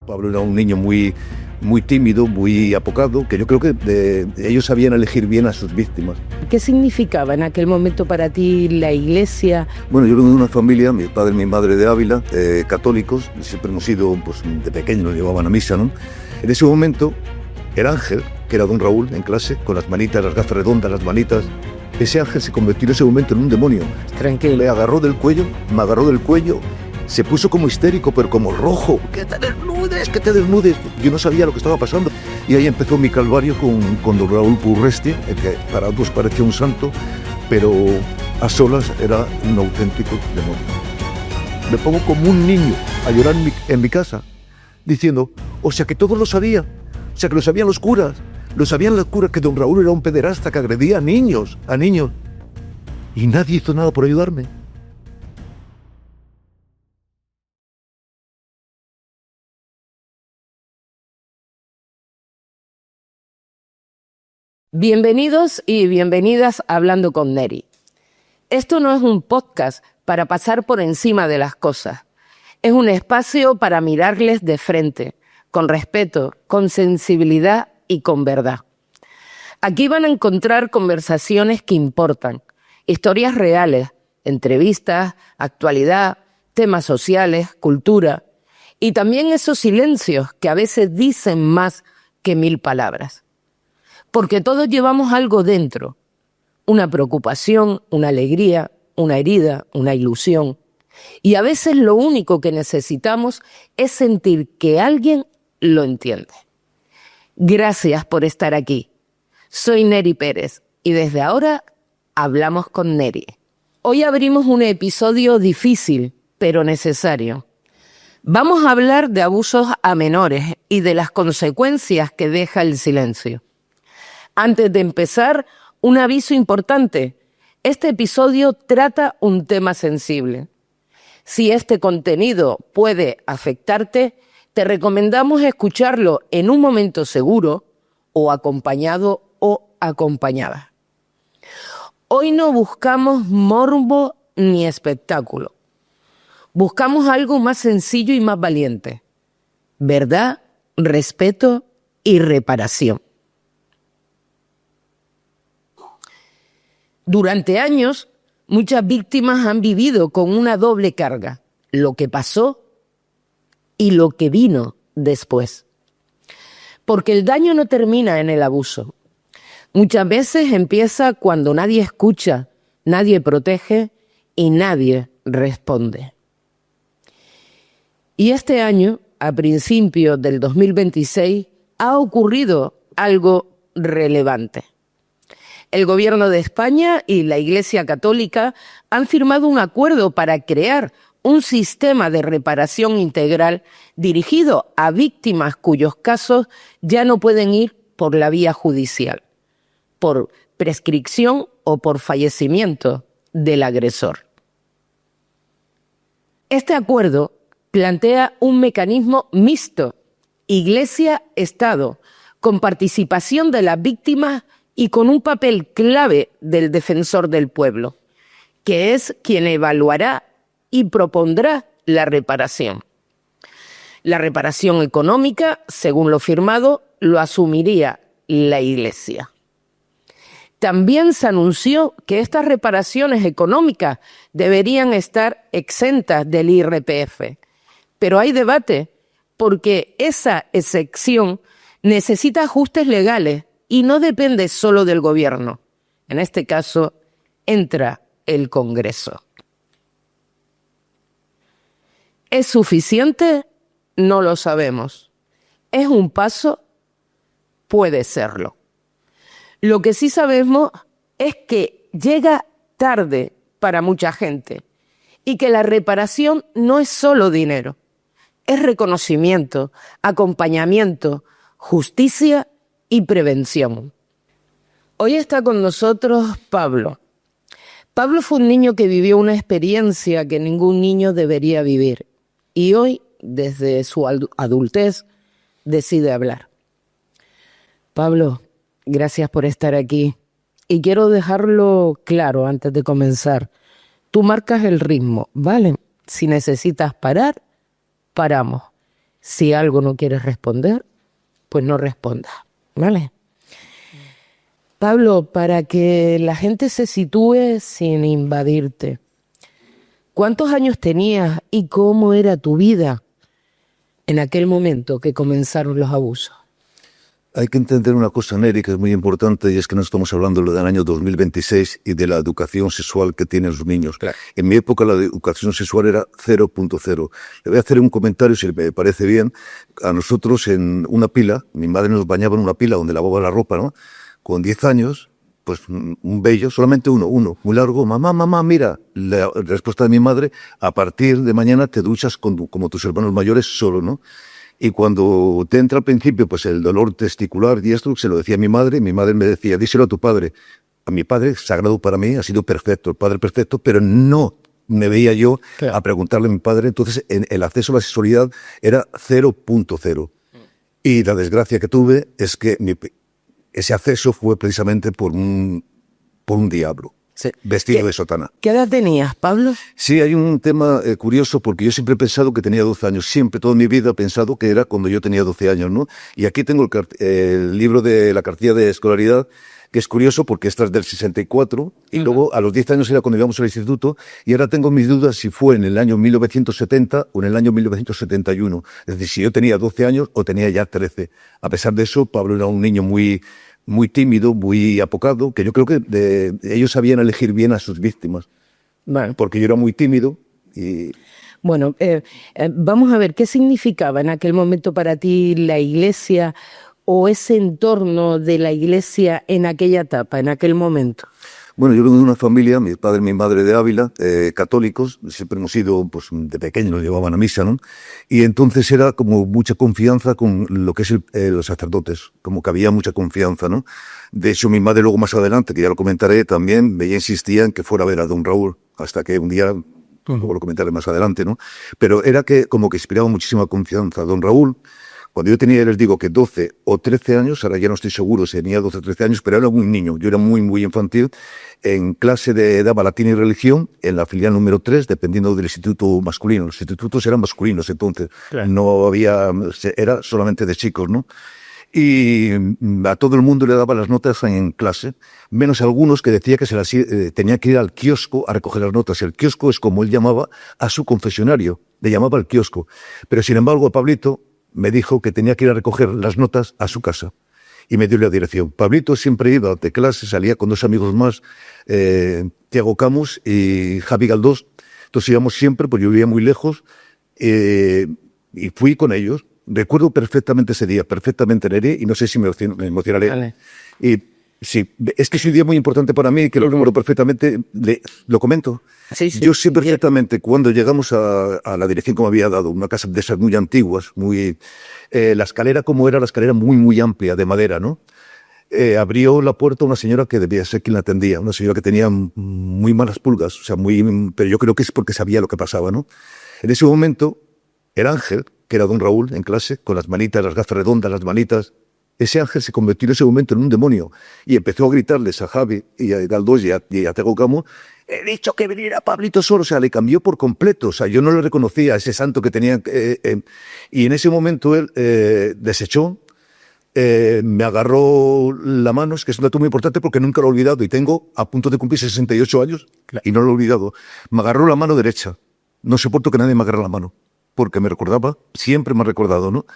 Pablo era un niño muy tímido, muy apocado, que yo creo que ellos sabían elegir bien a sus víctimas. ¿Qué significaba en aquel momento para ti la iglesia? Bueno, yo vengo de una familia, mi padre y mi madre de Ávila, católicos, siempre hemos ido, pues de pequeños nos llevaban a misa, ¿no? En ese momento, el ángel, que era don Raúl en clase, con las manitas, las gafas redondas, las manitas, ese ángel se convirtió en ese momento en un demonio. Tranquilo. Me agarró del cuello, se puso como histérico, pero como rojo. ¡Que te desnudes, que te desnudes! Yo no sabía lo que estaba pasando. Y ahí empezó mi calvario con don Raúl Purresti, que para otros parecía un santo, pero a solas era un auténtico demonio. Me pongo como un niño a llorar en mi casa, diciendo, o sea que todo lo sabía, o sea que lo sabían los curas, que don Raúl era un pederasta que agredía a niños, y nadie hizo nada por ayudarme. Bienvenidos y bienvenidas a Hablando con Neri. Esto no es un podcast para pasar por encima de las cosas. Es un espacio para mirarles de frente, con respeto, con sensibilidad y con verdad. Aquí van a encontrar conversaciones que importan, historias reales, entrevistas, actualidad, temas sociales, cultura y también esos silencios que a veces dicen más que 1000 palabras. Porque todos llevamos algo dentro, una preocupación, una alegría, una herida, una ilusión. Y a veces lo único que necesitamos es sentir que alguien lo entiende. Gracias por estar aquí. Soy Neri Pérez y desde ahora hablamos con Neri. Hoy abrimos un episodio difícil, pero necesario. Vamos a hablar de abusos a menores y de las consecuencias que deja el silencio. Antes de empezar, un aviso importante. Este episodio trata un tema sensible. Si este contenido puede afectarte, te recomendamos escucharlo en un momento seguro o acompañado o acompañada. Hoy no buscamos morbo ni espectáculo. Buscamos algo más sencillo y más valiente. Verdad, respeto y reparación. Durante años, muchas víctimas han vivido con una doble carga, lo que pasó y lo que vino después. Porque el daño no termina en el abuso. Muchas veces empieza cuando nadie escucha, nadie protege y nadie responde. Y este año, a principios del 2026, ha ocurrido algo relevante. El Gobierno de España y la Iglesia Católica han firmado un acuerdo para crear un sistema de reparación integral dirigido a víctimas cuyos casos ya no pueden ir por la vía judicial, por prescripción o por fallecimiento del agresor. Este acuerdo plantea un mecanismo mixto, Iglesia-Estado, con participación de las víctimas y con un papel clave del defensor del pueblo, que es quien evaluará y propondrá la reparación. La reparación económica, según lo firmado, lo asumiría la Iglesia. También se anunció que estas reparaciones económicas deberían estar exentas del IRPF, pero hay debate porque esa exención necesita ajustes legales y no depende solo del gobierno. En este caso, entra el Congreso. ¿Es suficiente? No lo sabemos. ¿Es un paso? Puede serlo. Lo que sí sabemos es que llega tarde para mucha gente y que la reparación no es solo dinero, es reconocimiento, acompañamiento, justicia y prevención. Hoy está con nosotros Pablo. Pablo fue un niño que vivió una experiencia que ningún niño debería vivir y hoy, desde su adultez, decide hablar. Pablo, gracias por estar aquí y quiero dejarlo claro antes de comenzar. Tú marcas el ritmo, ¿vale? Si necesitas parar, paramos. Si algo no quieres responder, pues no respondas, ¿vale? Pablo, para que la gente se sitúe sin invadirte, ¿cuántos años tenías y cómo era tu vida en aquel momento que comenzaron los abusos? Hay que entender una cosa, Neri, que es muy importante, y es que no estamos hablando del año 2026 y de la educación sexual que tienen los niños. Claro. En mi época la educación sexual era 0.0. Le voy a hacer un comentario, si me parece bien. A nosotros en una pila, mi madre nos bañaba en una pila donde lavaba la ropa, ¿no? Con 10 años, pues un bello, solamente uno, muy largo. Mamá, mira. La respuesta de mi madre, a partir de mañana te duchas como tus hermanos mayores solo, ¿no? Y cuando te entra al principio pues el dolor testicular y esto, se lo decía a mi madre me decía, díselo a tu padre. A mi padre, sagrado para mí, ha sido perfecto, el padre perfecto, pero no me veía yo a preguntarle a mi padre. Entonces el acceso a la sexualidad era 0.0. Y la desgracia que tuve es que ese acceso fue precisamente por un diablo. Sí. Vestido de sotana. ¿Qué edad tenías, Pablo? Sí, hay un tema curioso, porque yo siempre he pensado que tenía 12 años. Siempre, toda mi vida he pensado que era cuando yo tenía 12 años, ¿no? Y aquí tengo el libro de la cartilla de escolaridad, que es curioso porque esta es del 64, y luego a los 10 años era cuando íbamos al instituto, y ahora tengo mis dudas si fue en el año 1970 o en el año 1971. Es decir, si yo tenía 12 años o tenía ya 13. A pesar de eso, Pablo era un niño muy tímido, muy apocado, que yo creo que ellos sabían elegir bien a sus víctimas. Bueno. Porque yo era muy tímido y... Bueno, vamos a ver, ¿qué significaba en aquel momento para ti la iglesia o ese entorno de la iglesia en aquella etapa, en aquel momento? Bueno, yo vengo de una familia, mi padre y mi madre de Ávila, católicos, siempre hemos ido, pues de pequeños nos llevaban a misa, ¿no? Y entonces era como mucha confianza con lo que es los sacerdotes, como que había mucha confianza, ¿no? De hecho, mi madre luego más adelante, que ya lo comentaré también, ella insistía en que fuera a ver a don Raúl, hasta que un día, luego lo comentaré más adelante, ¿no? Pero era que como que inspiraba muchísima confianza. Don Raúl, cuando yo tenía, les digo que 12 o 13 años, ahora ya no estoy seguro si tenía 12 o 13 años, pero era muy niño, yo era muy infantil, en clase daba latín y religión, en la filial número 3, dependiendo del instituto masculino. Los institutos eran masculinos entonces, claro. No había, era solamente de chicos, ¿no? Y a todo el mundo le daba las notas en clase, menos a algunos que decía que tenía que ir al kiosco a recoger las notas. El kiosco es como él llamaba a su confesionario, le llamaba al kiosco. Pero sin embargo, Pablito me dijo que tenía que ir a recoger las notas a su casa y me dio la dirección. Pablito siempre iba de clase, salía con dos amigos más, Tiago Camus y Javi Galdós. Entonces íbamos siempre, pues yo vivía muy lejos, y fui con ellos. Recuerdo perfectamente ese día, perfectamente, Neri, y no sé si me emocionaré. Vale. Y sí, es que es un día muy importante para mí, que lo recuerdo perfectamente, lo comento. Sí, yo sé perfectamente cuando llegamos a la dirección que me había dado, una casa de esas muy antiguas, la escalera como era, la escalera muy amplia, de madera, ¿no? Abrió la puerta una señora que debía ser quien la atendía, una señora que tenía muy malas pulgas, o sea, pero yo creo que es porque sabía lo que pasaba, ¿no? En ese momento, el ángel, que era don Raúl en clase, con las manitas, las gafas redondas, las manitas, ese ángel se convirtió en ese momento en un demonio y empezó a gritarles a Javi y a Galdós y a Tiago Camus: he dicho que viniera Pablito solo. O sea, le cambió por completo. O sea, yo no le reconocía a ese santo que tenía. Y en ese momento él desechó, me agarró la mano, es que es un dato muy importante porque nunca lo he olvidado y tengo a punto de cumplir 68 años y no lo he olvidado. Me agarró la mano derecha. No soporto que nadie me agarre la mano, porque me recordaba, siempre me ha recordado, ¿no?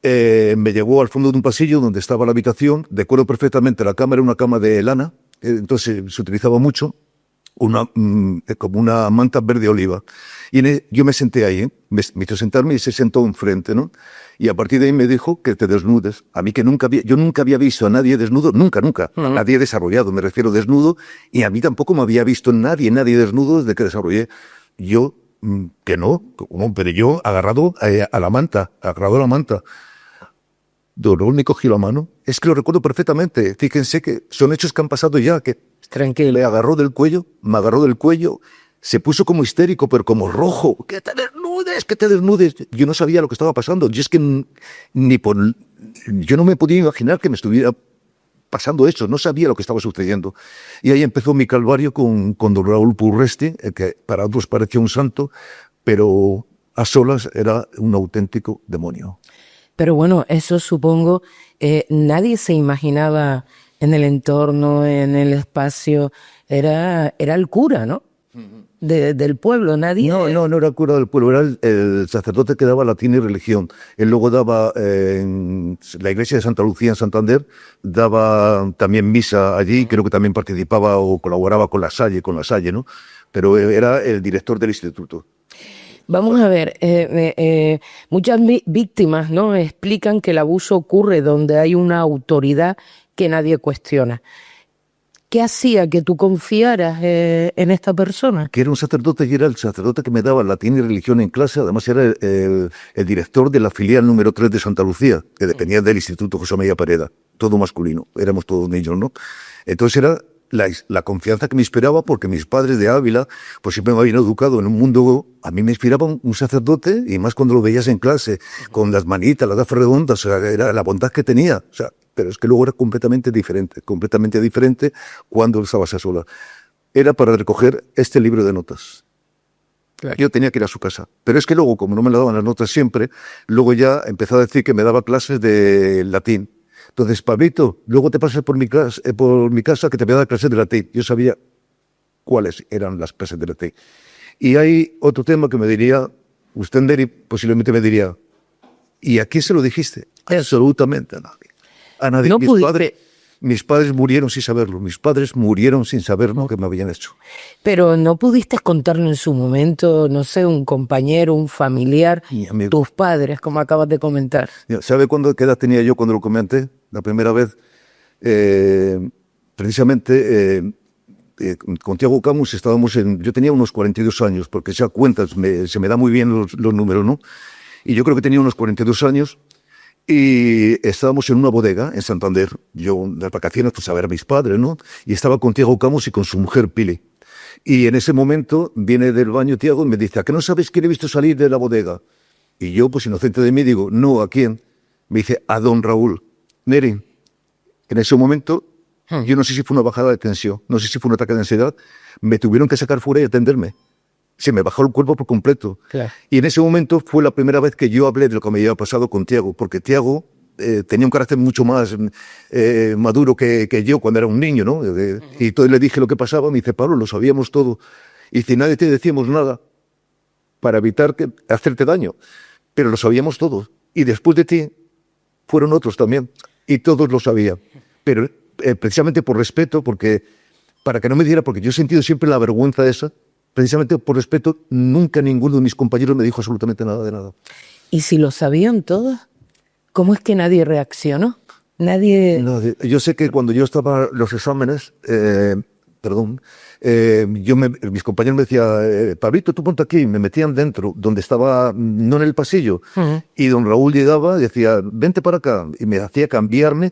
Me llevó al fondo de un pasillo donde estaba la habitación. Recuerdo perfectamente, la cama era una cama de lana, entonces se utilizaba mucho, como una manta verde oliva. Y yo me senté ahí, me hizo sentarme y se sentó enfrente, ¿no? Y a partir de ahí me dijo que te desnudes. A mí que yo nunca había visto a nadie desnudo, nunca. Nadie desarrollado, me refiero desnudo, y a mí tampoco me había visto nadie desnudo desde que desarrollé. Yo, que no, pero yo agarrado a la manta, Don Raúl me cogió la mano. Es que lo recuerdo perfectamente. Fíjense que son hechos que han pasado ya. Que tranquilo. Me agarró del cuello, se puso como histérico, pero como rojo. ¡Que te desnudes! Yo no sabía lo que estaba pasando. Yo es que yo no me podía imaginar que me estuviera pasando eso. No sabía lo que estaba sucediendo. Y ahí empezó mi calvario con don Raúl Purresti, que para otros parecía un santo, pero a solas era un auténtico demonio. Pero bueno, eso supongo, nadie se imaginaba en el entorno, en el espacio, era el cura, ¿no? Del pueblo, nadie... No era cura del pueblo, era el sacerdote que daba latín y religión. Él luego daba, en la iglesia de Santa Lucía en Santander, daba también misa allí, creo que también participaba o colaboraba con la Salle, ¿no? Pero era el director del instituto. Vamos a ver, muchas víctimas, ¿no?, explican que el abuso ocurre donde hay una autoridad que nadie cuestiona. ¿Qué hacía que tú confiaras en esta persona? Que era un sacerdote y era el sacerdote que me daba latín y religión en clase. Además era el director de la filial número 3 de Santa Lucía, que dependía del Instituto José María Pareda. Todo masculino, éramos todos niños, ¿no? Entonces era la confianza que me inspiraba, porque mis padres de Ávila pues siempre me habían educado en un mundo. A mí me inspiraba un sacerdote, y más cuando lo veías en clase, con las manitas, las gafas redondas, o sea, era la bondad que tenía, o sea, pero es que luego era completamente diferente cuando estabas a solas. Era para recoger este libro de notas. Claro. Yo tenía que ir a su casa, pero es que luego, como no me le daban las notas siempre, luego ya empezó a decir que me daba clases de latín. Entonces, Pablito, luego te pasas por mi casa que te voy a dar clases de latín. Yo sabía cuáles eran las clases de latín. Y hay otro tema que me diría, usted, Neri, posiblemente me diría, ¿y a quién se lo dijiste? Absolutamente a nadie. A nadie. No mis padres murieron sin saberlo. Mis padres murieron sin saber lo que me habían hecho. Pero no pudiste contarlo en su momento, no sé, un compañero, un familiar, tus padres, como acabas de comentar. ¿Sabe qué edad tenía yo cuando lo comenté? La primera vez, precisamente con Tiago Camus estábamos yo tenía unos 42 años, porque ya cuentas, se me da muy bien los números, ¿no? Y yo creo que tenía unos 42 años. Y estábamos en una bodega en Santander. Yo, en las vacaciones, pues a ver a mis padres, ¿no? Y estaba con Tiago Camus y con su mujer Pili. Y en ese momento viene del baño Tiago y me dice, ¿a qué no sabes quién he visto salir de la bodega? Y yo, pues inocente de mí, digo, no, ¿a quién? Me dice, a don Raúl. Neri, en ese momento, yo no sé si fue una bajada de tensión, no sé si fue un ataque de ansiedad, me tuvieron que sacar fuera y atenderme. Se me bajó el cuerpo por completo. Claro. Y en ese momento fue la primera vez que yo hablé de lo que me había pasado con Tiago, porque Tiago tenía un carácter mucho más maduro que yo cuando era un niño, ¿no? Y entonces le dije lo que pasaba, me dice, Pablo, lo sabíamos todo. Y si nadie te decíamos nada para evitar hacerte daño, pero lo sabíamos todos. Y después de ti fueron otros también, y todos lo sabían. Pero precisamente por respeto, para que no me diera, porque yo he sentido siempre la vergüenza esa. Precisamente por respeto, nunca ninguno de mis compañeros me dijo absolutamente nada de nada. ¿Y si lo sabían todos? ¿Cómo es que nadie reaccionó? Nadie... Yo sé que cuando yo estaba en los exámenes, mis compañeros me decían, Pablito, tú ponte aquí, me metían dentro, donde estaba, no en el pasillo, y don Raúl llegaba y decía, vente para acá, y me hacía cambiarme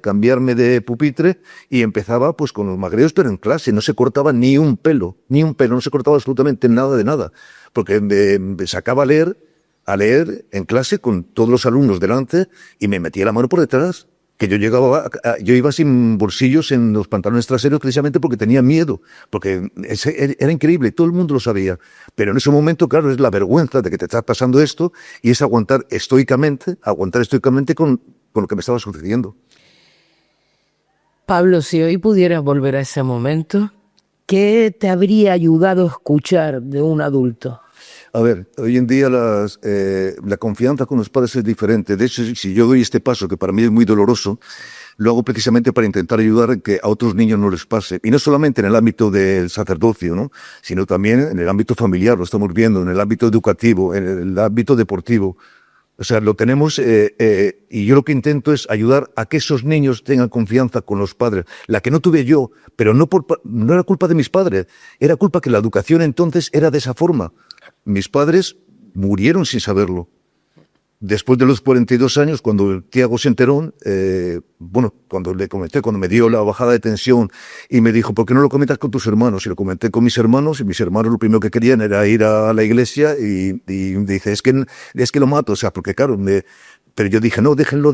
de pupitre, y empezaba pues con los magreos, pero en clase, no se cortaba ni un pelo, no se cortaba absolutamente nada de nada, porque me sacaba a leer en clase con todos los alumnos delante, y me metía la mano por detrás. Que yo iba sin bolsillos en los pantalones traseros precisamente porque tenía miedo, porque era increíble, todo el mundo lo sabía, pero en ese momento, claro, es la vergüenza de que te está pasando esto y es aguantar estoicamente con lo que me estaba sucediendo. Pablo, si hoy pudieras volver a ese momento, ¿qué te habría ayudado a escuchar de un adulto? A ver, hoy en día la confianza con los padres es diferente. De hecho, si yo doy este paso, que para mí es muy doloroso, lo hago precisamente para intentar ayudar a que a otros niños no les pase. Y no solamente en el ámbito del sacerdocio, ¿no? Sino también en el ámbito familiar, lo estamos viendo, en el ámbito educativo, en el ámbito deportivo. O sea, lo tenemos, y yo lo que intento es ayudar a que esos niños tengan confianza con los padres. La que no tuve yo, pero no era culpa de mis padres, era culpa que la educación entonces era de esa forma. Mis padres murieron sin saberlo. Después de los 42 años, cuando Tiago se enteró, cuando le comenté, cuando me dio la bajada de tensión y me dijo, ¿por qué no lo comentas con tus hermanos? Y lo comenté con mis hermanos, y mis hermanos lo primero que querían era ir a la iglesia, y dije, es que lo mato, o sea, porque claro, pero yo dije, no, déjenlo,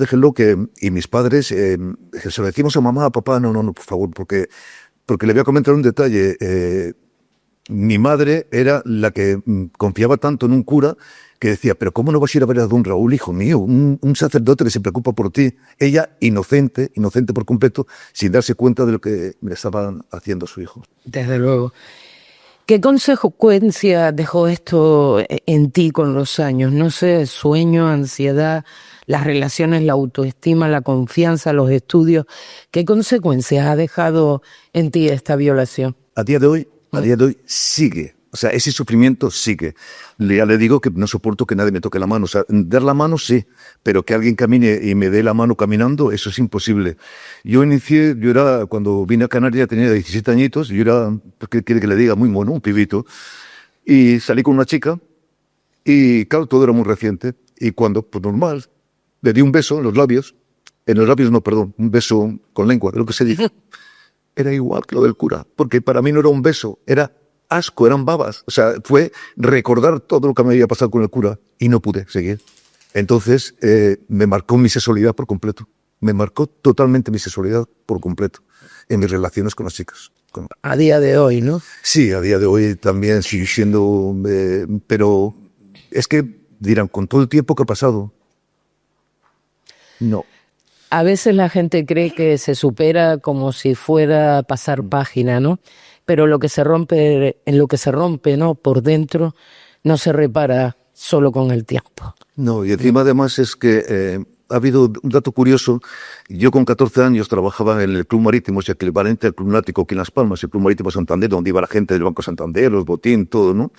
y mis padres, se lo decimos a mamá, a papá, no, por favor, porque le voy a comentar un detalle, Mi madre era la que confiaba tanto en un cura que decía, pero ¿cómo no vas a ir a ver a don Raúl, hijo mío? Un sacerdote que se preocupa por ti. Ella, inocente por completo, sin darse cuenta de lo que le estaban haciendo a su hijo. Desde luego. ¿Qué consecuencia dejó esto en ti con los años? No sé, sueño, ansiedad, las relaciones, la autoestima, la confianza, los estudios. ¿Qué consecuencias ha dejado en ti esta violación? A día de hoy sigue. O sea, ese sufrimiento sigue. Ya le digo que no soporto que nadie me toque la mano. O sea, dar la mano sí, pero que alguien camine y me dé la mano caminando, eso es imposible. Yo era, cuando vine a Canarias tenía 17 añitos, yo era, ¿qué quiere que le diga? Muy mono, un pibito. Y salí con una chica y, claro, todo era muy reciente. Y cuando, pues normal, le di un beso en los labios no, perdón, un beso con lengua, de lo que se dice. Era igual que lo del cura, porque para mí no era un beso, era asco, eran babas. O sea, fue recordar todo lo que me había pasado con el cura y no pude seguir. Entonces, me marcó mi sexualidad por completo. Me marcó totalmente mi sexualidad por completo en mis relaciones con las chicas. A día de hoy, ¿no? Sí, a día de hoy también sigue siendo... pero es que, dirán, con todo el tiempo que ha pasado, no. A veces la gente cree que se supera como si fuera a pasar página, ¿no? Pero en lo que se rompe, ¿no? Por dentro, no se repara solo con el tiempo. No, y encima además es que ha habido un dato curioso. Yo con 14 años trabajaba en el Club Marítimo, o sea, que el equivalente al Club Náutico aquí en Las Palmas, el Club Marítimo Santander, donde iba la gente del Banco Santander, los botín, todo, ¿no?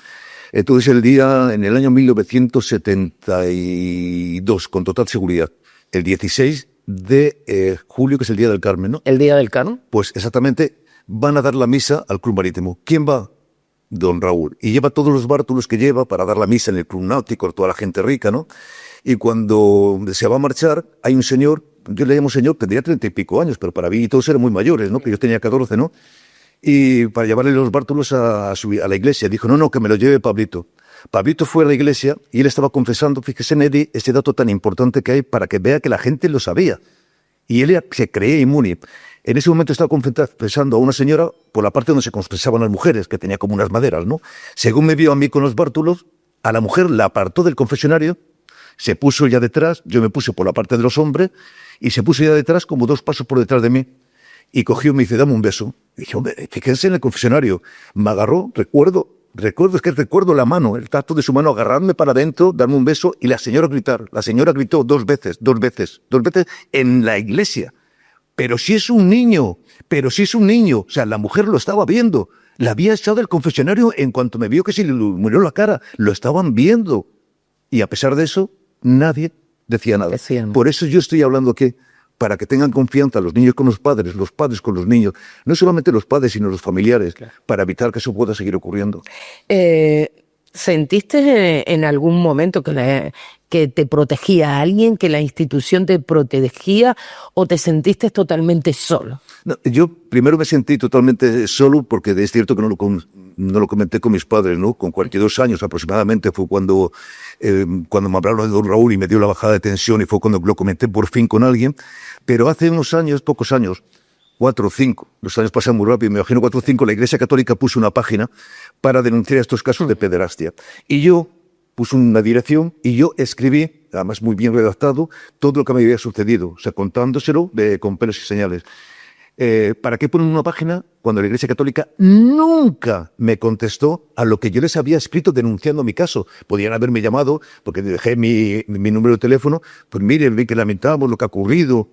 Entonces en el año 1972, con total seguridad, el 16 de julio, que es el Día del Carmen, ¿no? ¿El Día del Carmen? Pues exactamente, van a dar la misa al Club Marítimo. ¿Quién va? Don Raúl. Y lleva todos los bártulos que lleva para dar la misa en el Club Náutico, toda la gente rica, ¿no? Y cuando se va a marchar, hay un señor, yo le llamo señor, tendría 30 y pico años, pero para mí todos eran muy mayores, ¿no? Que yo tenía 14, ¿no? Y para llevarle los bártulos a la iglesia, dijo, no, que me lo lleve Pablito. Pablito fue a la iglesia y él estaba confesando, fíjese, Neri, ese dato tan importante que hay para que vea que la gente lo sabía. Y él se creía inmune. En ese momento estaba confesando a una señora por la parte donde se confesaban las mujeres, que tenía como unas maderas, ¿no? Según me vio a mí con los bártulos, a la mujer la apartó del confesionario, se puso ya detrás, yo me puse por la parte de los hombres, y se puso ya detrás como 2 pasos por detrás de mí. Y cogió y me dice, dame un beso. Y dije, hombre, fíjense en el confesionario. Me agarró, recuerdo la mano, el tacto de su mano, agarrarme para adentro, darme un beso y la señora gritar. La señora gritó 2 veces en la iglesia. Pero si es un niño. O sea, la mujer lo estaba viendo. La había echado del confesionario en cuanto me vio que se le murió la cara. Lo estaban viendo. Y a pesar de eso, nadie decía nada. Por eso yo estoy hablando que para que tengan confianza los niños con los padres con los niños, no solamente los padres, sino los familiares, claro, para evitar que eso pueda seguir ocurriendo. ¿Sentiste en algún momento que te protegía alguien, que la institución te protegía, o te sentiste totalmente solo? No, yo primero me sentí totalmente solo porque es cierto que no lo comenté con mis padres, ¿no? Con 42 años aproximadamente fue cuando me hablaron de don Raúl y me dio la bajada de tensión y fue cuando lo comenté por fin con alguien. Pero hace unos años, pocos años, 4 o 5, los años pasan muy rápido, me imagino 4 o 5, la Iglesia Católica puso una página para denunciar estos casos de pederastia. Y yo puse una dirección y yo escribí, además muy bien redactado, todo lo que me había sucedido, o sea, contándoselo con pelos y señales. ¿Para qué ponen una página cuando la Iglesia Católica nunca me contestó a lo que yo les había escrito denunciando mi caso? Podían haberme llamado, porque dejé mi número de teléfono, pues miren, vi que lamentamos lo que ha ocurrido.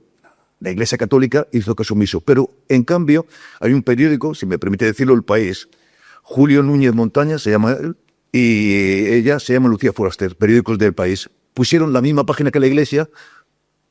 La Iglesia Católica hizo caso omiso. Pero, en cambio, hay un periódico, si me permite decirlo, El País. Julio Núñez Montaña se llama él, y ella se llama Lucía Foraster, periódicos del País. Pusieron la misma página que la Iglesia,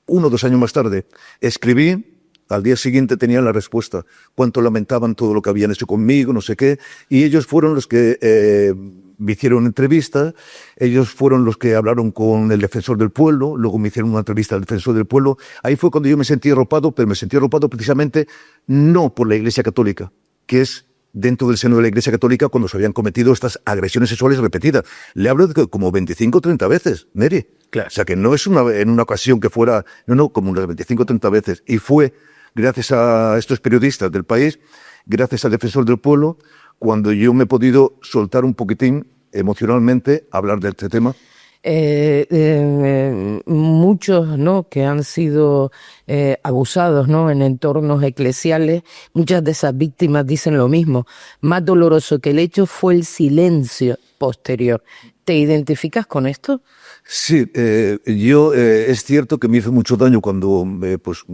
1 o 2 años más tarde. Escribí, al día siguiente tenían la respuesta. Cuánto lamentaban todo lo que habían hecho conmigo, no sé qué. Y ellos fueron los que me hicieron entrevistas, ellos fueron los que hablaron con el defensor del pueblo, luego me hicieron una entrevista al defensor del pueblo. Ahí fue cuando yo me sentí arropado, pero me sentí arropado precisamente no por la Iglesia Católica, que es dentro del seno de la Iglesia Católica cuando se habían cometido estas agresiones sexuales repetidas. Le hablo de como 25 o 30 veces, Neri. Claro. O sea, que no es en una ocasión que fuera, no, como unas 25 o 30 veces. Y fue gracias a estos periodistas del País, gracias al defensor del pueblo, cuando yo me he podido soltar un poquitín emocionalmente, hablar de este tema. Muchos, ¿no?, que han sido abusados, ¿no?, en entornos eclesiales, muchas de esas víctimas dicen lo mismo. Más doloroso que el hecho fue el silencio posterior. ¿Te identificas con esto? Sí, yo es cierto que me hizo mucho daño cuando pues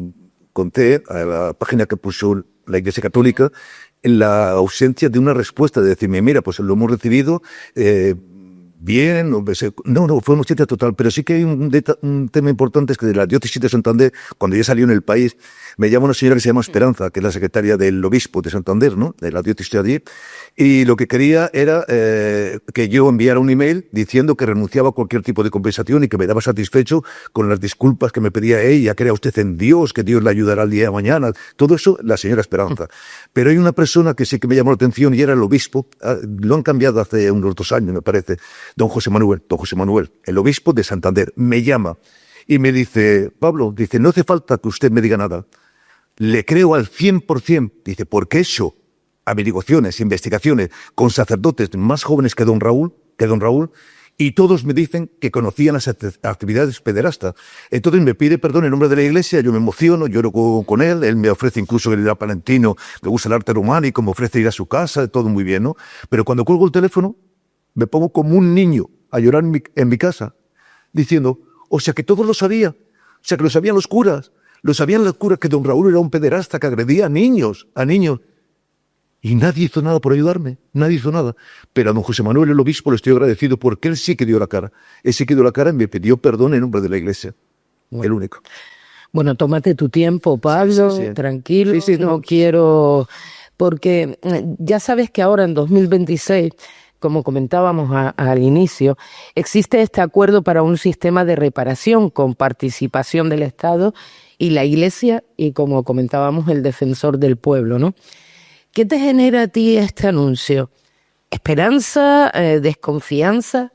conté a la página que puso la Iglesia Católica en la ausencia de una respuesta, de decirme, mira, pues lo hemos recibido, bien, no, fue una ausencia total, pero sí que hay un tema importante, es que de la diócesis de Santander, cuando ya salió en el país, me llama una señora que se llama Esperanza, que es la secretaria del obispo de Santander, ¿no?, de la diócesis de allí, y lo que quería era que yo enviara un email diciendo que renunciaba a cualquier tipo de compensación y que me daba satisfecho con las disculpas que me pedía ella, crea usted en Dios, que Dios le ayudará el día de mañana, todo eso, la señora Esperanza. Pero hay una persona que sí que me llamó la atención y era el obispo, lo han cambiado hace unos 2 años, me parece, don José Manuel, el obispo de Santander, me llama y me dice, Pablo, dice, no hace falta que usted me diga nada, le creo al 100%, dice, porque he hecho averiguaciones, investigaciones con sacerdotes más jóvenes que don Raúl, y todos me dicen que conocían las actividades pederastas. Entonces me pide perdón en nombre de la Iglesia, yo me emociono, lloro con él me ofrece incluso que le da palentino, me gusta el arte románico, me ofrece ir a su casa, todo muy bien, ¿no? Pero cuando cuelgo el teléfono, me pongo como un niño a llorar en mi casa, diciendo, o sea que todos lo sabían, o sea que lo sabían los curas que don Raúl era un pederasta que agredía a niños, y nadie hizo nada por ayudarme, nadie hizo nada. Pero a don José Manuel, el obispo, le estoy agradecido porque él sí que dio la cara, y me pidió perdón en nombre de la Iglesia, bueno. El único. Bueno, tómate tu tiempo, Pablo, sí. Tranquilo, sí, no quiero, porque ya sabes que ahora en 2026, como comentábamos al inicio, existe este acuerdo para un sistema de reparación con participación del Estado y la Iglesia y, como comentábamos, el defensor del pueblo, ¿no? ¿Qué te genera a ti este anuncio? ¿Esperanza, desconfianza,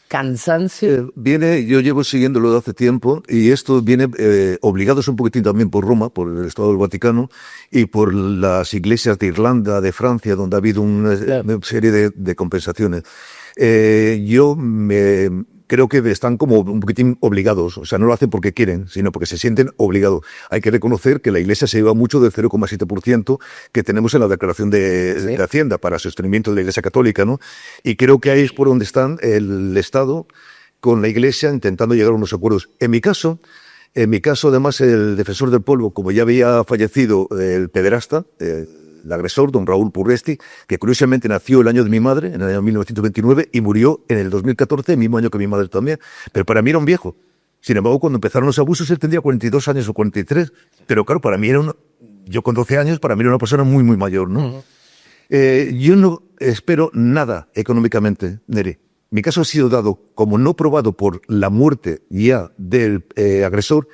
cansancio? Yo llevo siguiéndolo de hace tiempo y esto viene obligados un poquitín también por Roma, por el Estado del Vaticano y por las iglesias de Irlanda, de Francia, donde ha habido una serie de compensaciones. Creo que están como un poquitín obligados, o sea, no lo hacen porque quieren, sino porque se sienten obligados. Hay que reconocer que la Iglesia se lleva mucho del 0,7% que tenemos en la declaración de Hacienda para sostenimiento de la Iglesia Católica, ¿no? Y creo que ahí es por donde están el Estado con la Iglesia intentando llegar a unos acuerdos. En mi caso, además, el defensor del pueblo, como ya había fallecido el pederasta, el agresor, don Raúl Purresti, que curiosamente nació el año de mi madre, en el año 1929, y murió en el 2014, el mismo año que mi madre también. Pero para mí era un viejo. Sin embargo, cuando empezaron los abusos, él tendría 42 años o 43. Pero claro, para mí yo con 12 años, para mí era una persona muy, muy mayor, ¿no? Yo no espero nada económicamente, Neri. Mi caso ha sido dado como no probado por la muerte ya del agresor,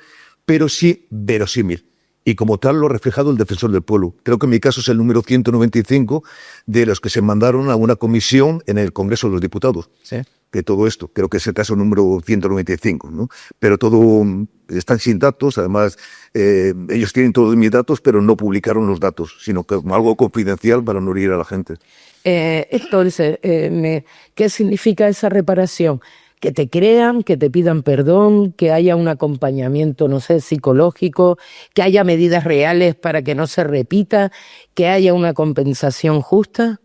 pero sí verosímil. Y como tal lo ha reflejado el defensor del pueblo. Creo que en mi caso es el número 195 de los que se mandaron a una comisión en el Congreso de los Diputados. Sí. De todo esto. Creo que es el caso número 195, ¿no? Pero todo están sin datos. Además, ellos tienen todos mis datos, pero no publicaron los datos, sino que como algo confidencial para no herir a la gente. Entonces, ¿qué significa esa reparación? Que te crean, que te pidan perdón, que haya un acompañamiento, no sé, psicológico, que haya medidas reales para que no se repita, que haya una compensación justa.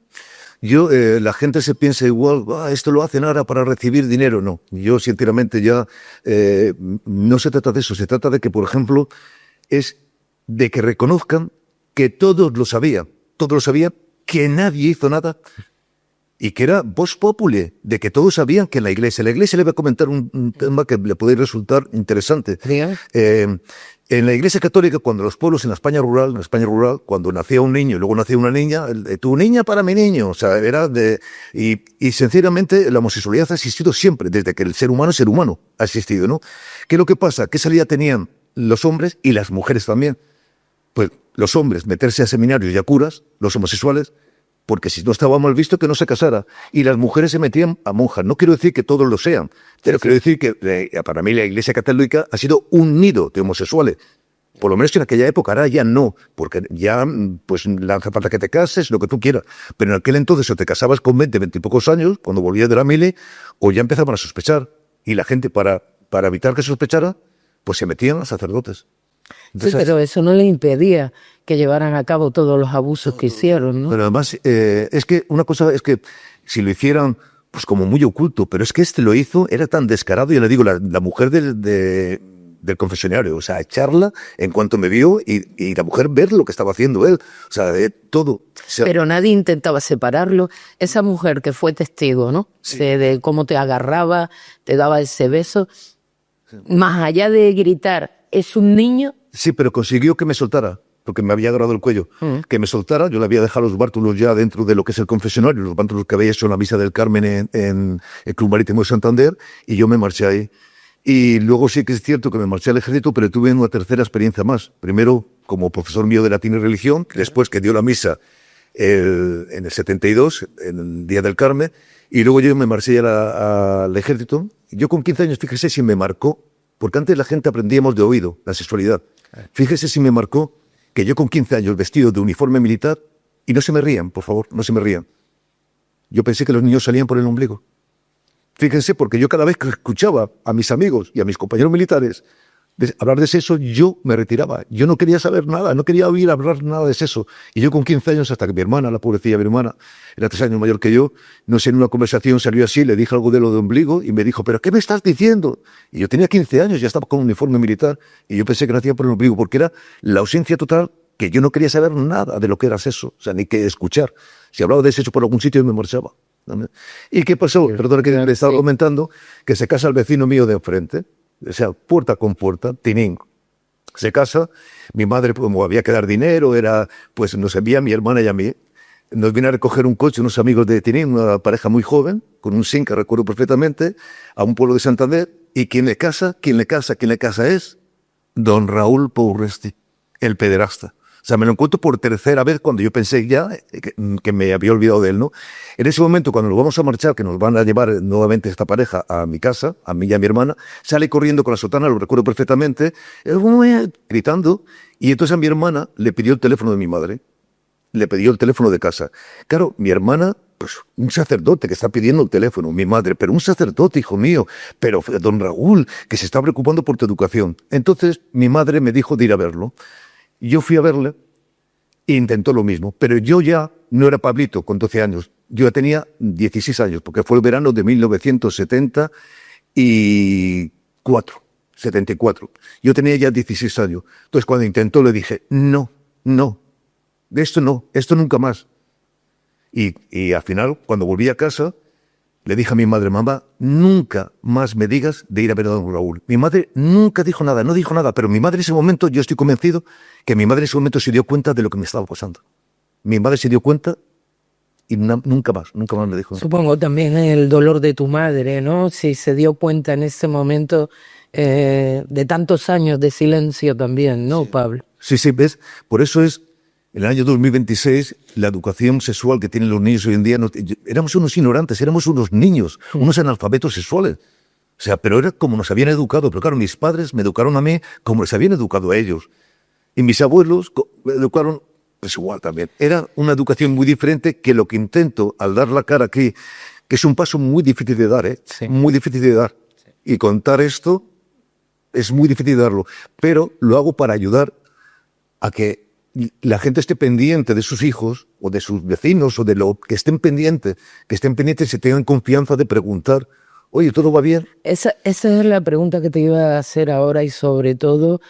La gente se piensa igual, esto lo hacen ahora para recibir dinero. No, yo sinceramente ya no se trata de eso, se trata de que, por ejemplo, es de que reconozcan que todos lo sabían, que nadie hizo nada. Y que era vox populi, de que todos sabían que en la Iglesia le voy a comentar un tema que le puede resultar interesante. En la Iglesia Católica, cuando los pueblos en la España rural, cuando nacía un niño y luego nacía una niña, tu niña para mi niño, o sea, y sinceramente la homosexualidad ha existido siempre, desde que el ser humano ha existido, ¿no? ¿Qué es lo que pasa? ¿Qué salida tenían los hombres y las mujeres también? Pues los hombres meterse a seminarios y a curas, los homosexuales, porque si no estaba mal visto que no se casara, y las mujeres se metían a monjas. No quiero decir que todos lo sean, pero quiero decir que para mí la Iglesia Católica ha sido un nido de homosexuales. Por lo menos en aquella época, ahora ya no, porque ya pues no hace falta que te cases, lo que tú quieras. Pero en aquel entonces o te casabas con 20 y pocos años, cuando volvías de la mili, o ya empezaban a sospechar. Y la gente, para evitar que sospechara, pues se metían a sacerdotes. Entonces, sí, pero eso no le impedía que llevaran a cabo todos los abusos que hicieron, ¿no? Pero además, es que una cosa es que si lo hicieran pues como muy oculto, pero es que este lo hizo, era tan descarado, ya le digo, la mujer del confesionario, o sea, echarla en cuanto me vio y la mujer ver lo que estaba haciendo él, o sea, todo. O sea, pero nadie intentaba separarlo. Esa mujer que fue testigo, ¿no? Sí. De cómo te agarraba, te daba ese beso, sí. Más allá de gritar, ¿es un niño? Sí, pero consiguió que me soltara, porque me había agarrado el cuello, que me soltara. Yo le había dejado los bártulos ya dentro de lo que es el confesionario, los bártulos que había hecho en la misa del Carmen en el Club Marítimo de Santander, y yo me marché ahí. Y luego sí que es cierto que me marché al ejército, pero tuve una tercera experiencia más. Primero, como profesor mío de latín y religión, después que dio la misa en el 72, en el Día del Carmen, y luego yo me marché al ejército. Yo con 15 años, fíjese si me marcó, porque antes la gente aprendíamos de oído la sexualidad. Fíjese si me marcó que yo con 15 años vestido de uniforme militar, y no se me rían, por favor, no se me rían. Yo pensé que los niños salían por el ombligo. Fíjense, porque yo cada vez que escuchaba a mis amigos y a mis compañeros militares hablar de sexo, yo me retiraba. Yo no quería saber nada, no quería oír hablar nada de sexo. Y yo con 15 años, hasta que mi hermana, la pobrecilla mi hermana, era 3 años mayor que yo, no sé, en una conversación salió así, le dije algo de lo de ombligo y me dijo, ¿pero qué me estás diciendo? Y yo tenía 15 años, ya estaba con un uniforme militar y yo pensé que nacía por el ombligo, porque era la ausencia total, que yo no quería saber nada de lo que era sexo, o sea, ni que escuchar. Si hablaba de sexo por algún sitio, me marchaba. ¿Y qué pasó? Perdón que le estaba comentando, que se casa el vecino mío de enfrente, o sea, puerta con puerta, tinín. Se casa, mi madre, como había que dar dinero, pues nos envía a mi hermana y a mí. Nos viene a recoger un coche unos amigos de Tinín, una pareja muy joven, con un Sinca, recuerdo perfectamente, a un pueblo de Santander. ¿Y quién le casa es don Raúl Pourresti, el pederasta. O sea, me lo encuentro por tercera vez cuando yo pensé ya que me había olvidado de él, ¿no? En ese momento, cuando nos vamos a marchar, que nos van a llevar nuevamente esta pareja a mi casa, a mí y a mi hermana, sale corriendo con la sotana, lo recuerdo perfectamente, gritando, y entonces a mi hermana le pidió el teléfono de mi madre, le pidió el teléfono de casa. Claro, mi hermana, pues un sacerdote que está pidiendo el teléfono, mi madre, pero un sacerdote, hijo mío, pero don Raúl, que se está preocupando por tu educación. Entonces mi madre me dijo de ir a verlo. Yo fui a verle e intentó lo mismo, pero yo ya no era Pablito con 12 años, yo ya tenía 16 años, porque fue el verano de 1974. Yo tenía ya 16 años. Entonces cuando intentó le dije, no, esto nunca más. Y al final, cuando volví a casa, le dije a mi madre, mamá, nunca más me digas de ir a ver a don Raúl. Mi madre nunca dijo nada, no dijo nada, pero mi madre en ese momento, yo estoy convencido que mi madre en ese momento se dio cuenta de lo que me estaba pasando. Mi madre se dio cuenta y nunca más me dijo nada. Supongo también el dolor de tu madre, ¿no? Si se dio cuenta en ese momento de tantos años de silencio también, ¿no, Pablo? Sí, ¿ves? Por eso es, en el año 2026, la educación sexual que tienen los niños hoy en día, éramos unos ignorantes, éramos unos niños, unos analfabetos sexuales. O sea, pero era como nos habían educado. Pero claro, mis padres me educaron a mí como les habían educado a ellos. Y mis abuelos me educaron pues igual también. Era una educación muy diferente que lo que intento al dar la cara aquí, que es un paso muy difícil de dar, Sí. Muy difícil de dar. Sí. Y contar esto es muy difícil de darlo. Pero lo hago para ayudar a que la gente esté pendiente de sus hijos o de sus vecinos o de lo que estén pendientes y se tengan confianza de preguntar, oye, ¿todo va bien? Esa es la pregunta que te iba a hacer ahora y sobre todo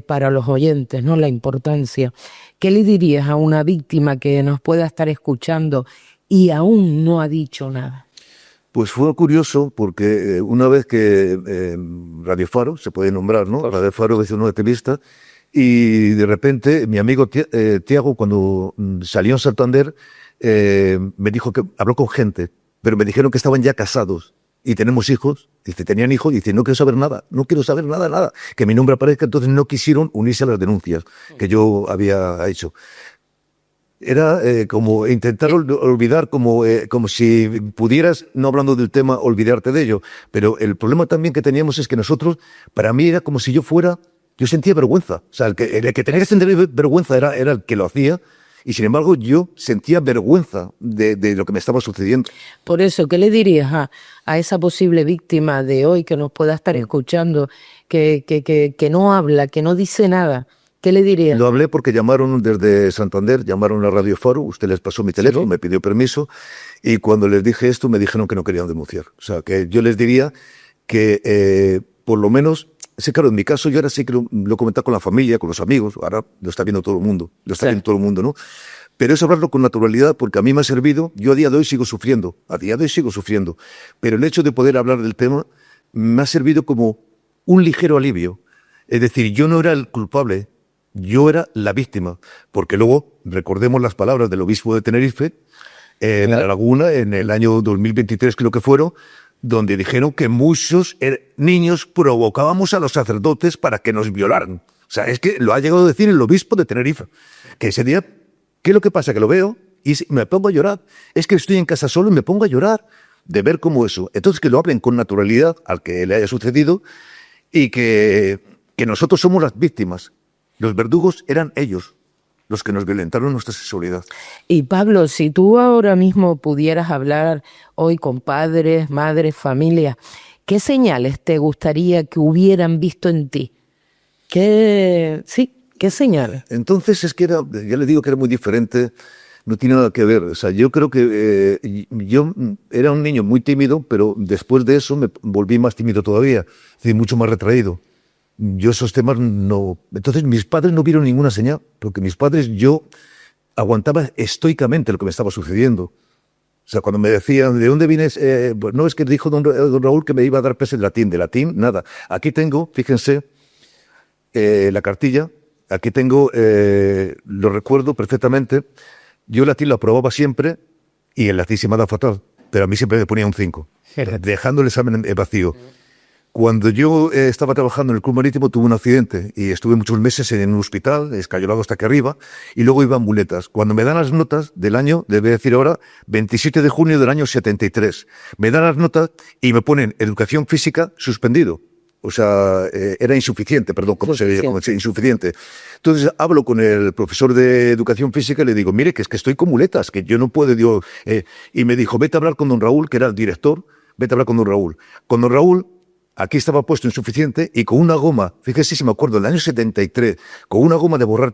para los oyentes, ¿no? La importancia. ¿Qué le dirías a una víctima que nos pueda estar escuchando y aún no ha dicho nada? Pues fue curioso porque una vez que Radio Faro, se puede nombrar, ¿no? Radio Faro hizo una entrevista y de repente mi amigo Tiago, cuando salió en Santander, me dijo que habló con gente, pero me dijeron que estaban ya casados y tenemos hijos. Dice, tenían hijos, dice, no quiero saber nada, nada, que mi nombre aparezca. Entonces no quisieron unirse a las denuncias que yo había hecho. Era como intentar olvidar, como si pudieras, no hablando del tema, olvidarte de ello. Pero el problema también que teníamos es que nosotros, para mí era como si yo Yo sentía vergüenza. O sea, el que tenía que sentir vergüenza era el que lo hacía. Y sin embargo, yo sentía vergüenza de lo que me estaba sucediendo. Por eso, ¿qué le dirías a esa posible víctima de hoy que nos pueda estar escuchando, que no habla, que no dice nada? ¿Qué le dirías? Lo hablé porque llamaron desde Santander, llamaron a Radio Faro, usted les pasó mi teléfono, me pidió permiso, y cuando les dije esto me dijeron que no querían denunciar. O sea, que yo les diría que por lo menos, claro, en mi caso yo ahora sí que lo he comentado con la familia, con los amigos, ahora lo está viendo todo el mundo, ¿no? Pero es hablarlo con naturalidad porque a mí me ha servido, yo a día de hoy sigo sufriendo, pero el hecho de poder hablar del tema me ha servido como un ligero alivio. Es decir, yo no era el culpable, yo era la víctima, porque luego recordemos las palabras del obispo de Tenerife, en La Laguna, en el año 2023 creo que fueron, donde dijeron que muchos niños provocábamos a los sacerdotes para que nos violaran. O sea, es que lo ha llegado a decir el obispo de Tenerife, que ese día, ¿qué es lo que pasa? Que lo veo y me pongo a llorar. Es que estoy en casa solo y me pongo a llorar de ver cómo eso. Entonces que lo hablen con naturalidad al que le haya sucedido y que nosotros somos las víctimas. Los verdugos eran ellos los que nos violentaron nuestra sexualidad. Y Pablo, si tú ahora mismo pudieras hablar hoy con padres, madres, familias, ¿qué señales te gustaría que hubieran visto en ti? ¿Qué señales? Entonces es que ya le digo que era muy diferente, no tiene nada que ver. O sea, yo creo que yo era un niño muy tímido, pero después de eso me volví más tímido todavía, es decir, mucho más retraído. Yo esos temas no... Entonces mis padres no vieron ninguna señal, porque mis padres, yo aguantaba estoicamente lo que me estaba sucediendo. O sea, cuando me decían, ¿de dónde vienes? Pues no, es que dijo don Raúl que me iba a dar clases de latín. De latín, nada. Aquí tengo, fíjense, la cartilla. Aquí tengo, lo recuerdo perfectamente. Yo el latín lo aprobaba siempre y el latín se me da fatal, pero a mí siempre me ponía un 5, dejando el examen vacío. Cuando yo estaba trabajando en el Club Marítimo tuve un accidente y estuve muchos meses en un hospital, escayolado hasta aquí arriba, y luego iba en muletas. Cuando me dan las notas del año, les voy a decir ahora, 27 de junio del año 73, me dan las notas y me ponen educación física suspendido. O sea, era insuficiente, perdón, ¿cómo se dice? Insuficiente. Entonces hablo con el profesor de educación física y le digo, mire, que es que estoy con muletas, que yo no puedo, y me dijo, vete a hablar con don Raúl, que era el director, vete a hablar con don Raúl. Con don Raúl, aquí estaba puesto insuficiente y con una goma, fíjese si me acuerdo, en el año 73, con una goma de borró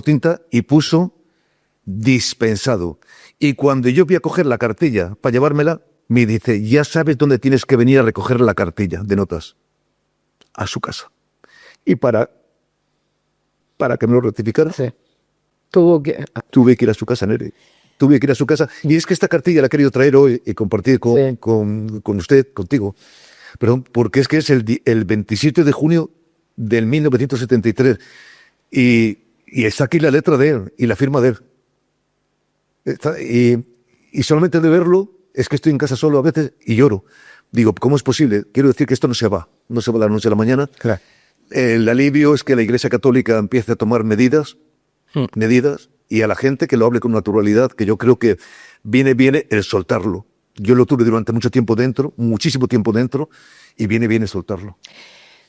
tinta y puso dispensado. Y cuando yo voy a coger la cartilla para llevármela, me dice, ya sabes dónde tienes que venir a recoger la cartilla de notas. A su casa. Y para que me lo rectificara, Sí. tuve que ir a su casa, Nere. Tuve que ir a su casa. Y es que esta cartilla la he querido traer hoy y compartir con usted, contigo. Perdón, porque es que es el 27 de junio del 1973. Y está aquí la letra de él y la firma de él. Y solamente de verlo, es que estoy en casa solo a veces y lloro. Digo, ¿cómo es posible? Quiero decir que esto no se va de la noche a la mañana. Claro. El alivio es que la Iglesia Católica empiece a tomar medidas, y a la gente que lo hable con naturalidad, que yo creo que viene el soltarlo. Yo lo tuve durante mucho tiempo dentro, muchísimo tiempo dentro, y viene soltarlo.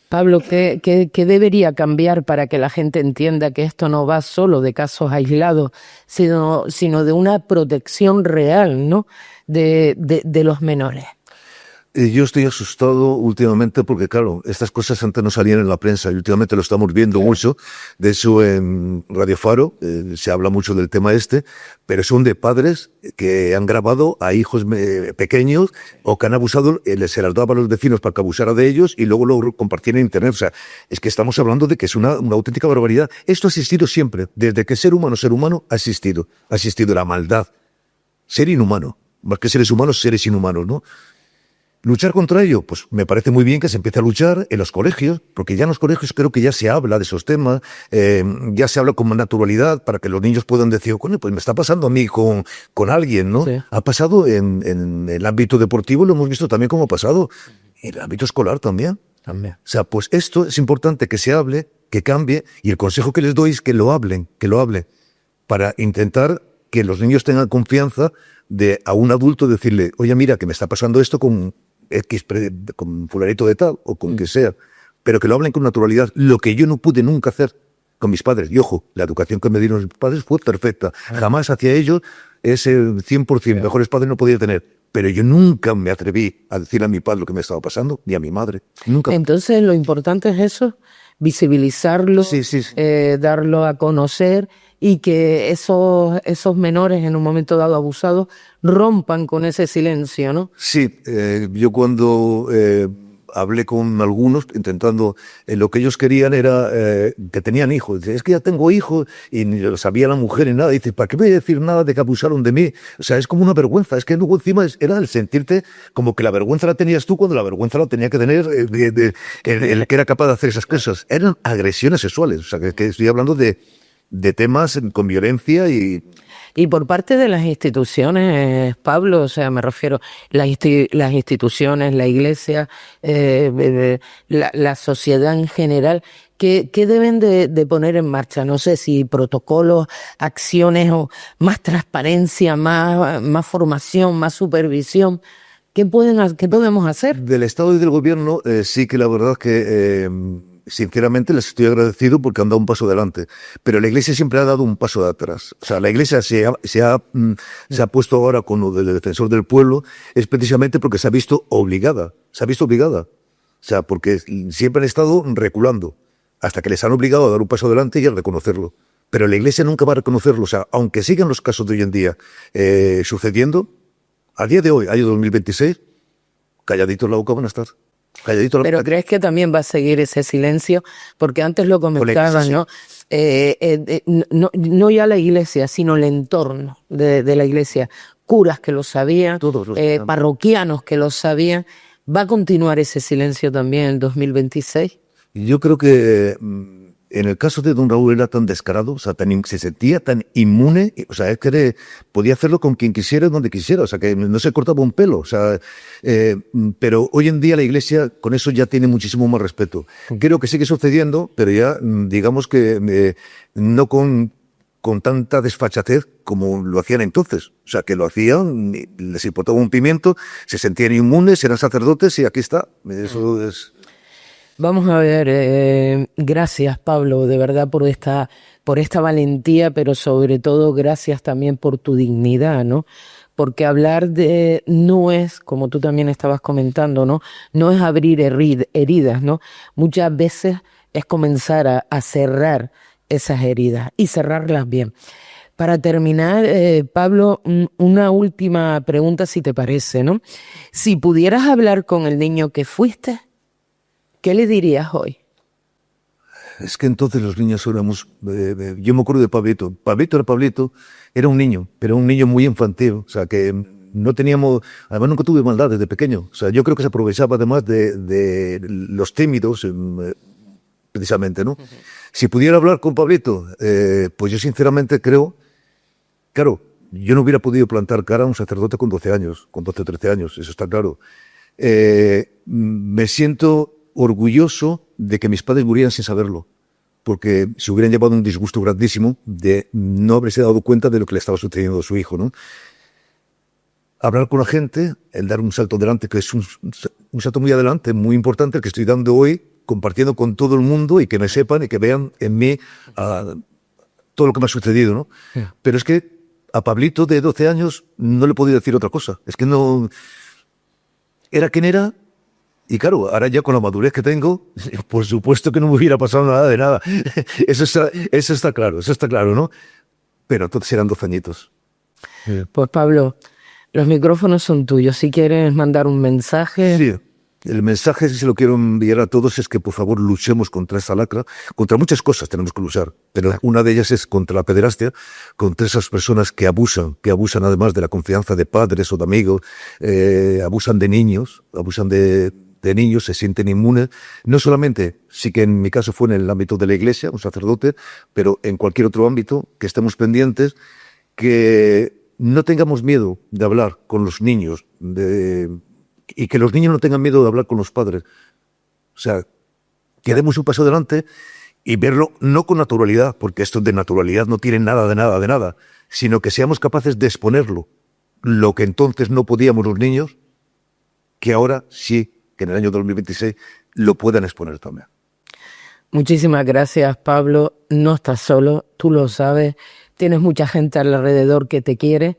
Pablo, ¿qué debería cambiar para que la gente entienda que esto no va solo de casos aislados, sino de una protección real, ¿no? de los menores? Yo estoy asustado últimamente porque, claro, estas cosas antes no salían en la prensa y últimamente lo estamos viendo mucho. De hecho, en Radio Faro se habla mucho del tema pero son de padres que han grabado a hijos pequeños o que han abusado, se las daba a los vecinos para que abusara de ellos y luego lo compartían en Internet. O sea, es que estamos hablando de que es una auténtica barbaridad. Esto ha existido siempre, desde que ser humano ha existido. Ha existido la maldad, ser inhumano, más que seres humanos, seres inhumanos, ¿no? ¿Luchar contra ello? Pues me parece muy bien que se empiece a luchar en los colegios, porque ya en los colegios creo que ya se habla de esos temas, ya se habla con más naturalidad para que los niños puedan decir, coño, pues me está pasando a mí con alguien, ¿no? Sí. Ha pasado en el ámbito deportivo, lo hemos visto también como ha pasado, en el ámbito escolar también. O sea, pues esto es importante que se hable, que cambie, y el consejo que les doy es que lo hablen, para intentar que los niños tengan confianza de a un adulto decirle, oye, mira, que me está pasando esto con X, con fulanito de tal, o con que sea, pero que lo hablen con naturalidad, lo que yo no pude nunca hacer con mis padres. Y ojo, la educación que me dieron mis padres fue perfecta. Jamás hacia ellos ese 100% mejores padres no podía tener. Pero yo nunca me atreví a decir a mi padre lo que me estaba pasando, ni a mi madre. Nunca. Entonces lo importante es eso, visibilizarlo, Sí. darlo a conocer y que esos menores en un momento dado abusados rompan con ese silencio, ¿no? Sí, yo cuando hablé con algunos intentando, lo que ellos querían era que tenían hijos. Dice, es que ya tengo hijos y ni lo sabía la mujer ni nada. Dice, ¿para qué me voy a decir nada de que abusaron de mí? O sea, es como una vergüenza. Es que luego encima era el sentirte como que la vergüenza la tenías tú cuando la vergüenza la tenía que tener el que era capaz de hacer esas cosas. Eran agresiones sexuales. O sea, que estoy hablando de temas con violencia y... Y por parte de las instituciones, Pablo, o sea, me refiero, las instituciones, la iglesia, la sociedad en general, ¿qué deben de poner en marcha? No sé si protocolos, acciones o más transparencia, más formación, más supervisión. ¿Qué podemos hacer? Del Estado y del Gobierno, sí que la verdad que, sinceramente, les estoy agradecido porque han dado un paso adelante. Pero la Iglesia siempre ha dado un paso de atrás. O sea, la Iglesia se ha puesto ahora con lo del defensor del pueblo, es precisamente porque se ha visto obligada. Se ha visto obligada. O sea, porque siempre han estado reculando, hasta que les han obligado a dar un paso adelante y a reconocerlo. Pero la Iglesia nunca va a reconocerlo. O sea, aunque sigan los casos de hoy en día sucediendo, a día de hoy, año 2026, calladitos la boca van a estar. Pero ¿crees que también va a seguir ese silencio? Porque antes lo comentaban, sí. ¿no? No ya la iglesia, sino el entorno de la iglesia. Curas que lo sabían, Todos los parroquianos que lo sabían. ¿Va a continuar ese silencio también en 2026? Yo creo que en el caso de don Raúl era tan descarado, o sea, se sentía tan inmune, o sea, es que podía hacerlo con quien quisiera, donde quisiera, o sea, que no se cortaba un pelo, o sea, pero hoy en día la Iglesia con eso ya tiene muchísimo más respeto. Creo que sigue sucediendo, pero ya digamos que no con tanta desfachatez como lo hacían entonces. O sea, que lo hacían, les importaba un pimiento, se sentían inmunes, eran sacerdotes y aquí está. Eso es... Vamos a ver, gracias Pablo, de verdad por esta valentía, pero sobre todo gracias también por tu dignidad, ¿no? Porque hablar no es, como tú también estabas comentando, ¿no? No es abrir heridas, ¿no? Muchas veces es comenzar a cerrar esas heridas y cerrarlas bien. Para terminar, Pablo, una última pregunta si te parece, ¿no? Si pudieras hablar con el niño que fuiste, ¿qué le dirías hoy? Es que entonces los niños éramos... yo me acuerdo de Pablito. Pablito era un niño, pero un niño muy infantil. O sea, que no teníamos... Además, nunca tuve maldad desde pequeño. O sea, yo creo que se aprovechaba además de los tímidos, precisamente, ¿no? Si pudiera hablar con Pablito, pues yo sinceramente creo... Claro, yo no hubiera podido plantar cara a un sacerdote con 12 años, con 12 o 13 años, eso está claro. Me siento orgulloso de que mis padres murieran sin saberlo, porque se hubieran llevado un disgusto grandísimo de no haberse dado cuenta de lo que le estaba sucediendo a su hijo, ¿no? Hablar con la gente, el dar un salto adelante, que es un salto muy adelante, muy importante, el que estoy dando hoy, compartiendo con todo el mundo y que me sepan y que vean en mí todo lo que me ha sucedido, ¿no? Sí. Pero es que a Pablito de 12 años no le podía decir otra cosa. Es que no... Era quien era. Y claro, ahora ya con la madurez que tengo, por supuesto que no me hubiera pasado nada de nada. Eso está claro, ¿no? Pero entonces eran 12 añitos. Pues Pablo, los micrófonos son tuyos. Si quieres mandar un mensaje... Sí. El mensaje, si se lo quiero enviar a todos, es que por favor luchemos contra esta lacra. Contra muchas cosas tenemos que luchar, pero una de ellas es contra la pederastia, contra esas personas que abusan además de la confianza de padres o de amigos, abusan de niños, se sienten inmunes. No solamente, sí que en mi caso fue en el ámbito de la iglesia, un sacerdote, pero en cualquier otro ámbito, que estemos pendientes, que no tengamos miedo de hablar con los niños, y que los niños no tengan miedo de hablar con los padres. O sea, que demos un paso adelante y verlo no con naturalidad, porque esto de naturalidad no tiene nada de nada, sino que seamos capaces de exponerlo, lo que entonces no podíamos los niños, que ahora sí, que en el año 2026 lo puedan exponer también. Muchísimas gracias, Pablo. No estás solo, tú lo sabes. Tienes mucha gente alrededor que te quiere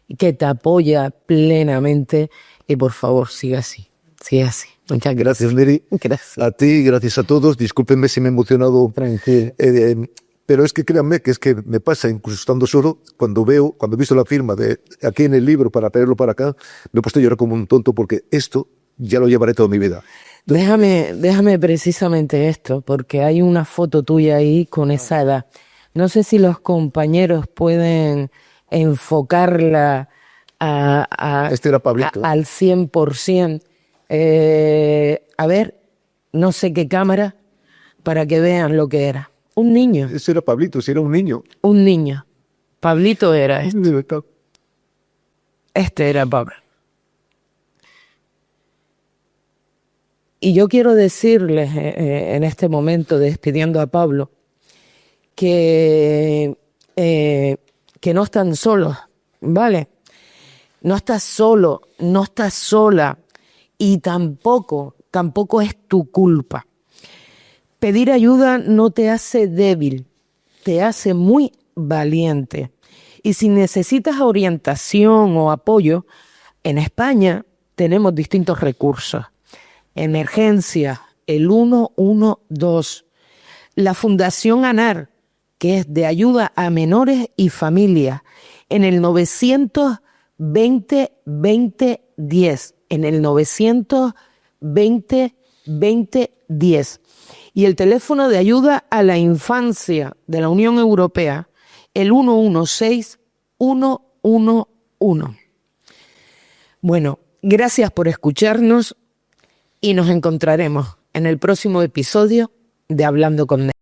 y que te apoya plenamente. Y por favor, sigue así. Sigue así. Muchas gracias. Gracias, Neri. Gracias. A ti, gracias a todos. Discúlpenme si me he emocionado. Tranquilo. Pero es que créanme que me pasa, incluso estando solo, cuando he visto la firma de aquí en el libro para traerlo para acá, me he puesto a llorar como un tonto porque esto ya lo llevaré toda mi vida. Déjame precisamente esto, porque hay una foto tuya ahí con esa edad. No sé si los compañeros pueden enfocarla Este era Pablito. al 100%. A ver, no sé qué cámara, para que vean lo que era. Un niño. Ese era Pablito, si era un niño. Un niño. Pablito era este. De verdad. Este era Pablo. Y yo quiero decirles en este momento, despidiendo a Pablo, que no están solos, ¿vale? No estás solo, no estás sola y tampoco es tu culpa. Pedir ayuda no te hace débil, te hace muy valiente. Y si necesitas orientación o apoyo, en España tenemos distintos recursos. Emergencia, el 112. La Fundación ANAR, que es de ayuda a menores y familias, en el 920 2010. En el 920 2010. Y el teléfono de ayuda a la infancia de la Unión Europea, el 116 111. Bueno, gracias por escucharnos y nos encontraremos en el próximo episodio de Hablando con Neri.